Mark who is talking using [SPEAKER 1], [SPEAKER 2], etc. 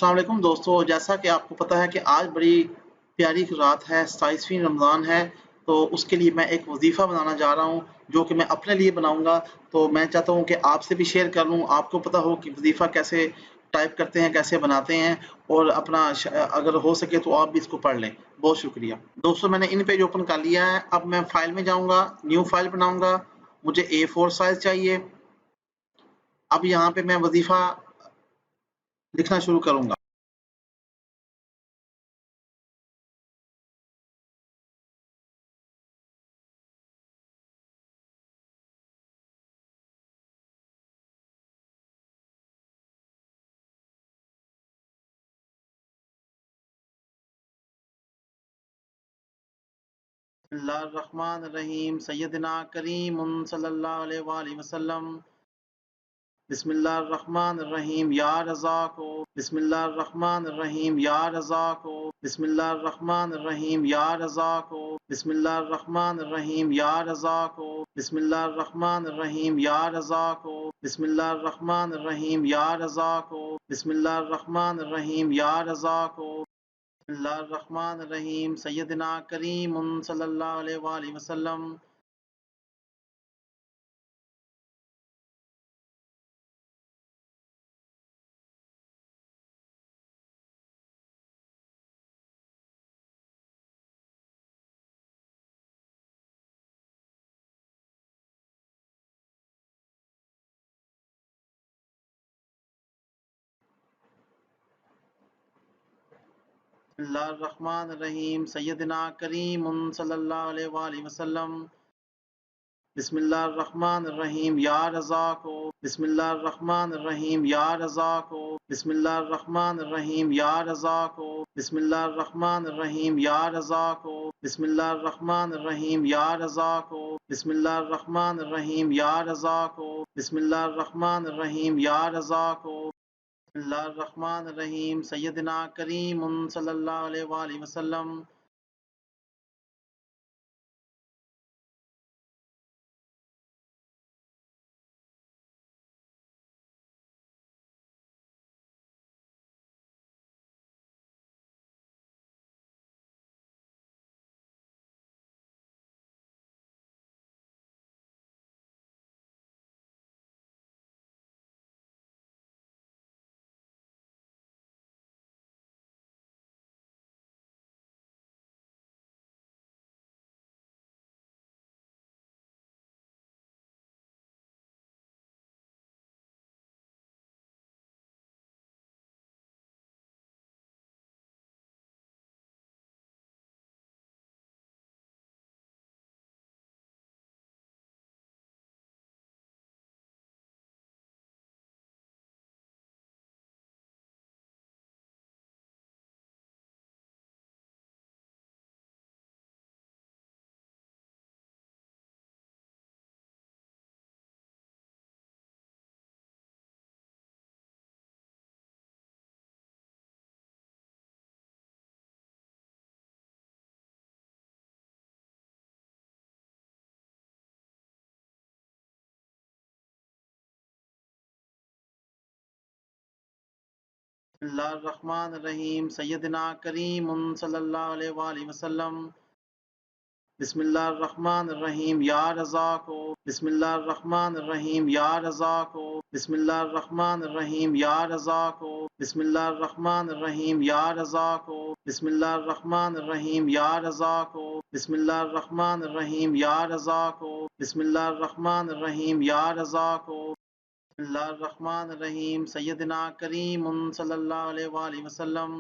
[SPEAKER 1] अस्सलाम वालेकुम दोस्तों, जैसा कि आपको पता है कि आज बड़ी प्यारी रात है, 27वीं रमज़ान है। तो उसके लिए मैं एक वजीफ़ा बनाना जा रहा हूँ, जो कि मैं अपने लिए बनाऊँगा। तो मैं चाहता हूँ कि आपसे भी शेयर कर लूँ, आपको पता हो कि वजीफ़ा कैसे टाइप करते हैं, कैसे बनाते हैं, और अपना अगर हो सके तो आप भी इसको पढ़ लें। बहुत शुक्रिया दोस्तों। मैंने इन पेज ओपन कर लिया है। अब मैं फाइल में जाऊँगा, न्यू फाइल बनाऊँगा। मुझे A4 साइज चाहिए। अब यहाँ पे मैं वजीफ़ा लिखना शुरू करूँगा। बिस्मिल्लाहिर्रहमानिर्रहीम, सय्यदना करीमुन सल्लल्लाहु अलैहि वसल्लम। बिस्मिल्लाहिर्रहमानिर्रहीम, या रज़ाको। बिस्मिल्लाहिर्रहमानिर्रहीम, या रज़ाको। बिस्मिल्लाहिर्रहमानिर्रहीम, या रज़ाको। बिस्मिल्लाहिर्रहमानिर्रहीम, या रज़ाको। बिस्मिल्लाहिर्रहमानिर्रहीम, या रज़ाको। बिस्मिल्लाहिर्रहमानिर्रहीम, या रज़ाको। बिस्मिल्लाहिर्रहमानिर्रहीम, या रज़ाको। बिस्मिल्लाहिर्रहमानिर्रहीम, सय्यदना करीमुन सल्लल्लाहु अलैहि वसल्लम। बिस्मिल्लाहिर्रहमानिर्रहीम, सय्यदना करीमुन सल्लल्लाहु अलैहि वसल्लम। बिस्मिल्लाहिर्रहमानिर्रहीम, या रज़ाको। बिस्मिल्लाहिर्रहमानिर्रहीम, या रज़ाको। बिस्मिल्लाहिर्रहमानिर्रहीम, या रज़ाको। बिस्मिल्लाहिर्रहमानिर्रहीम, या रज़ाको। बिस्मिल्लाहिर्रहमानिर्रहीम, या रज़ाको। बिस्मिल्लाहिर्रहमानिर्रहीम, या रज़ाको। बिस्मिल्लाहिर्रहमानिर्रहीम, या रज़ाको। बिस्मिल्लाहिर्रहमानिर्रहीम, सय्यदना करीमुन सल्लल्लाहु अलैहि वसल्लम। बिस्मिल्लाहिर्रहमानिर्रहीम, सय्यदना करीमुन सल्लल्लाहु अलैहि वसल्लम। बिस्मिल्लाहिर्रहमानिर्रहीम, या रज़ाको। बिस्मिल्लाहिर्रहमानिर्रहीम, या रज़ाको। बिस्मिल्लाहिर्रहमानिर्रहीम, या रज़ाको। बिस्मिल्लाहिर्रहमानिर्रहीम, या रज़ाको। बिस्मिल्लाहिर्रहमानिर्रहीम, या रज़ाको। बिस्मिल्लाहिर्रहमानिर्रहीम, या रज़ाको। बिस्मिल्लाहिर्रहमानिर्रहीम, या रज़ाको। बिस्मिल्लाहिर्रहमानिर्रहीम, सय्यदना करीमुन सल्लल्लाहु अलैहि वसल्लम।